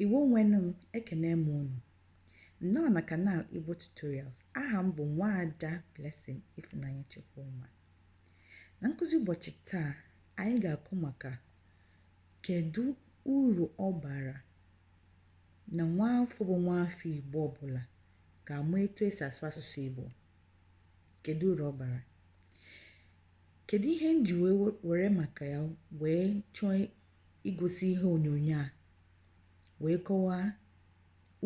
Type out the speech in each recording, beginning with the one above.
Igbo nwenụ m ekene m unu. Nnọọ na kanal Igbo Tutorials. Aha m bụ Nwaada Blessing Ifunanya Chukwuma. Na nkụzi ụbọchị taa, anyị ga-akụ maka kedu uru ọ bara na nwaafọ bụ nwaafọ Igbo ọbụla ga-amụ etu esi asụ asụsụ Igbo. Kedu uru ọ bara? Kedu ihe m ji were maka ya wee chọọ igosi ihe onyonyo a wee kọwaa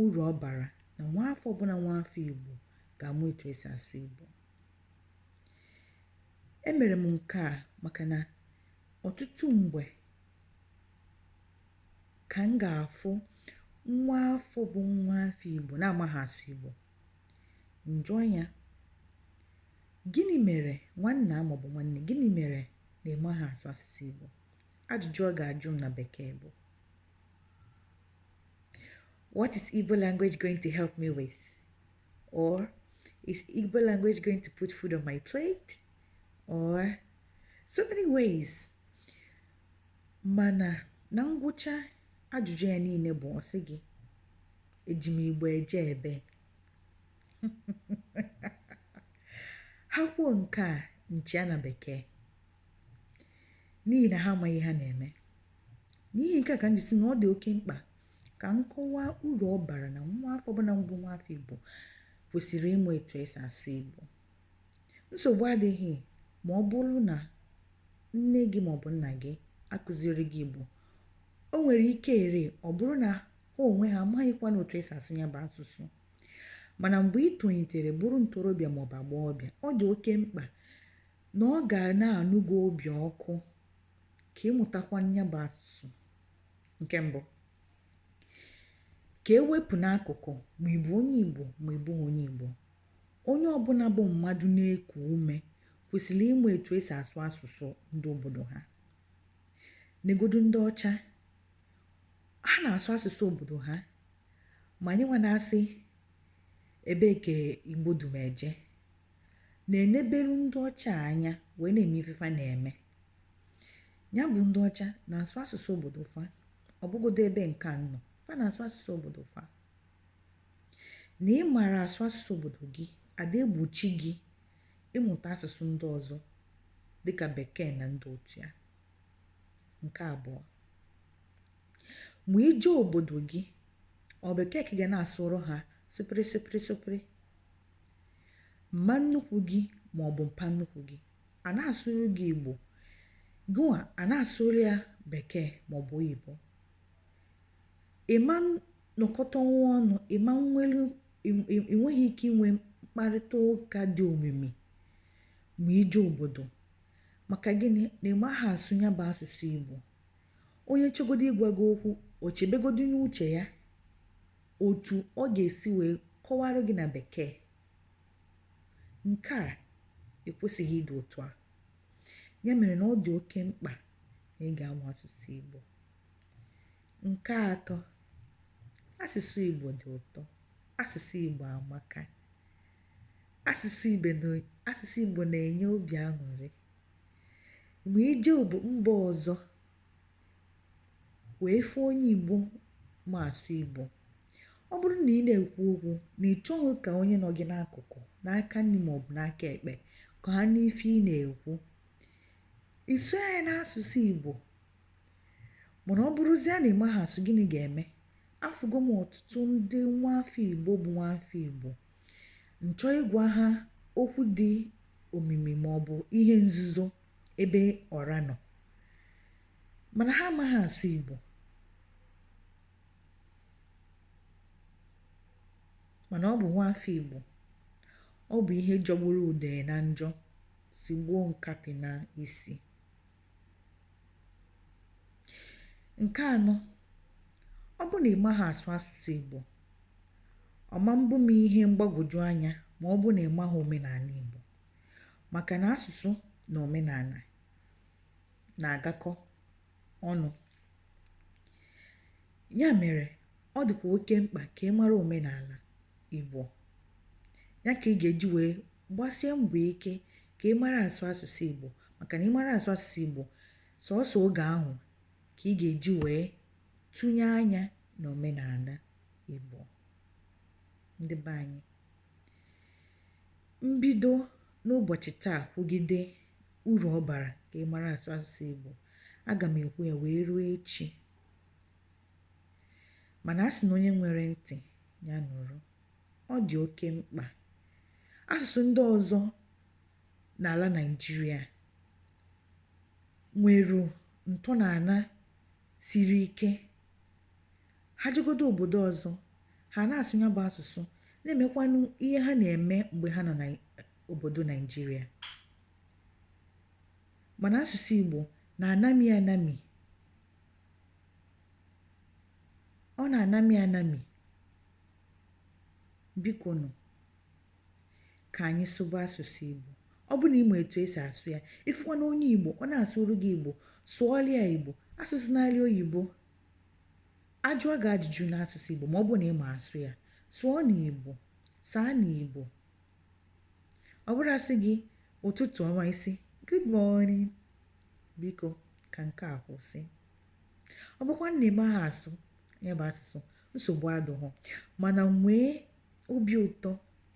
uru ọ bara na nwaafọ ọbụla nwaafọ Igbo ga-amụ etu esi asụ Igbo. Emere m nke a maka na ọtụtụ mgbe ka m ga-afụ nwaafọ bụ nwaafọ Igbo na-amaghị asụ Igbo. Njụọ ya, gịnị mere nwanna maọbụ nwanne, gịnị mere na ịmaghị asụ asụsụ Igbo? Ajụjụ ọ ga-ajụ m na bekee bụ, what is Igbo language going to help me with? Or is Igbo language going to put food on my plate? Or so many ways. Mana na ngwụcha ajụjụ ya niile bụ ọsị gị, eji m Igbo eje ebe. Ha kwuo nke a nchịa na bekee n'ihi na ha amaghị ha na-eme. N'ihi nke a ka m ji sị na ọ dị oke mkpa ka m kọwaa uru ọ bara na nwaafọ ọbụla mbụ nwaafọ Igbo kwesịrị ịmụ etu esi asụ Igbo. Nsogbu adịghị ma ọ bụrụ na nne gị maọbụ nna gị akụziri gị Igbo. O nwere ike ere ọ bụrụ na ha onwe ha amaghịkwa na otu esi asụ ya bụ asụsụ. Mana mgbe ị tolitere bụrụ ntorobịa maọbụ agbọghọbịa, ọ dị oke mkpa na ọ ga na-anụ gị obi ọkụ ka ịmụtakwa ya bụ asụsụ. Nke mbụ, ka ewepụ n'akụkụ ma ị bụ onye Igbo ma ị bụghị onye Igbo. Onye ọbụla bụ mmadụ na-eku ume kwesịrị ịmụ etu esi asụ asụsụ ndị obodo ha. Negodu ndị ọcha, ha na-asụ asụsụ obodo ha, ma anyị nwa na-asị ebe ka Igbo dum eje, na-eneberu ndị ọcha anya wee na-eme ifefa na-eme. Ya bụ ndị ọcha na-asụ asụsụ obodo fa, ọ bụgodo ebe nke nọ, fa na-asụ asụsụ obodo fa. Na ị mara asụ asụsụ obodo gị, ada egbochi gị ịmụta asụsụ ndị ọzọ dịka bekee na ndị otu ya. Nke abụọ, ma ije obodo gị, ọ bekee ka ị ga na-asụrụ ha sụpịrị sụpịrị sụpịrị. Mma nnukwu gị maọbụ mpa nnukwu gị a na-asụrụ gị Igbo, gịnwa a na-asụrụ ya bekee maọbụ oyibo. Ịma nọkọta nwa ọnụ, enweghị ike inwe mkparịta ụka dị omimi ma ije obodo. Maka gịnị? Na ịmaghị asụ ya bụ asụsụ Igbo. Onye chọgodo ịgwa gị okwu, o chebegodo n'uche ya otu ọ ga-esi wee kọwara gị na bekee. Nke a ekwesịghị ịdị otu a. Ya mere na ọ dị oke mkpa na ị ga-amụ asụsụ Igbo. Nke atọ, asụsụ Igbo dị ụtọ. Asụsụ Igbo amaka. Asụsụ Igbo na-enye obi aṅụrị. Ma ije mba ọzọ wee fụ onye Igbo ma asụ Igbo, ọ bụrụ na ị na-ekwu okwu na ị chọghị ka onye nọ gị n'akụkụ, n'aka nri maọbụ n'aka ekpe, ka ha nụ ife ị na-ekwu, ị sụọ ya n'asụsụ Igbo. Mana ọ bụrụzie na ị maghị asụ, gịnị ga-eme? Afụgo m ọtụtụ ndị nwaafọ Igbo bụ nwaafọ Igbo, nchọ ịgwa ha okwu dị omimi maọbụ ihe nzuzo ebe ọra nọ, mana ha amaghị asụ Igbo. Mana ọ bụ nwaafọ Igbo, ọ bụ ihe jọgburu udene na njọ si gbuo nkapị na isi. Nke anọ, ọ bụ na ị maghị asụ asụsụ Igbo, ọma mbụ m ihe mgbagwoju anya ma ọ bụ na ị maghị omenala Igbo. Maka na asụsụ na omenala na-agakọ ọnụ. Ya mere ọ dịkwa oke mkpa ka ị mara omenala Igbo. Ya ka ị ga-eji wee gbasie mbọ ike ka ị mara asụ asụsụ Igbo. Maka na ị mara asụ asụsụ Igbo, sọọsọ oge ahụ ka ị ga-eji wee tụnye anya na omenala Igbo. Ndị be anyị, mbido n'ụbọchị taa kwugide uru ọ bara ka ị mara asụsụ Igbo. Aga m ekwu ya wee ruo echi, mana a sị na onye nwere ntị ya nụrụ. Ọ dị oke mkpa. Asụsụ ndị ọzọ n'ala Naịjirịa nwere ntọala siri ike. Ha jegodo obodo ọzọ, ha na-asụ ya bụ asụsụ, na-emekwanụ ihe ha na-eme mgbe ha nọ n'obodo Naịjirịa. Mana asụsụ Igbo na-anami anami. Ọ na-anami anami. Biko nụ, ka anyị sụba asụsụ Igbo. Ọ bụ na ịma etu esi asụ ya, ịfụkwa na onye Igbo ọ na-asụrụ gị Igbo, sụọlị ya Igbo. Asụsụ n'alị oyibo. Ajụọ gị ajụjụ n'asụsụ Igbo ma ọ bụ na ịma asụ ya, sụọ n'Igbo, saa n'Igbo. Ọ bụrụ asị gị ụtụtụ ọma, isi good morning. Biko ka nke a kwụsị. Ọ bụkwa na ime ha asụ ya bụ asụsụ, nsogbu adịghị, mana nwee obi ụtọ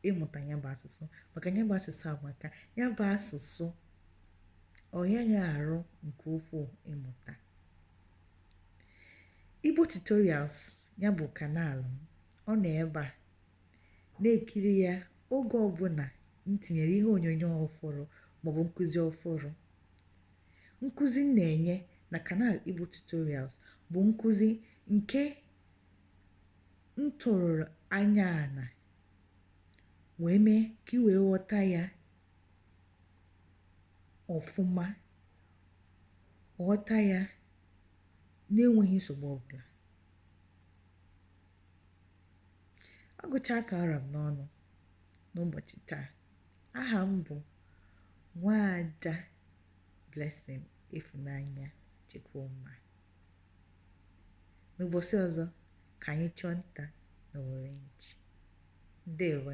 ịmụta ya bụ asụsụ, maka ya bụ asụsụ amaka. Ya bụ asụsụ ọ yaghị arụ nke ukwuu ịmụta. Igbo Tutorials ya bụ kanal m, ọ nọ ebe a. Na-ekiri ya oge ọbụla m tinyere ihe onyonyo ọfụrụ maọbụ nkụzi ọfụrụ. Nkụzi m na-enye na kanal Igbo Tutorials bụ nkụzi nke m tụrụrụ anya ana wee mee ka ị wee ghọta ya ọfụma, ghọta ya na-enweghị nsogbu ọbụla. Agụcha ka ara m n'ọnụ n'ụbọchị taa. Aha m bụ Nwaada Blessing Ifunanya Chukwuma. N'ụbọchị ọzọ ka anyị chọọ nta na orange. Ndewo.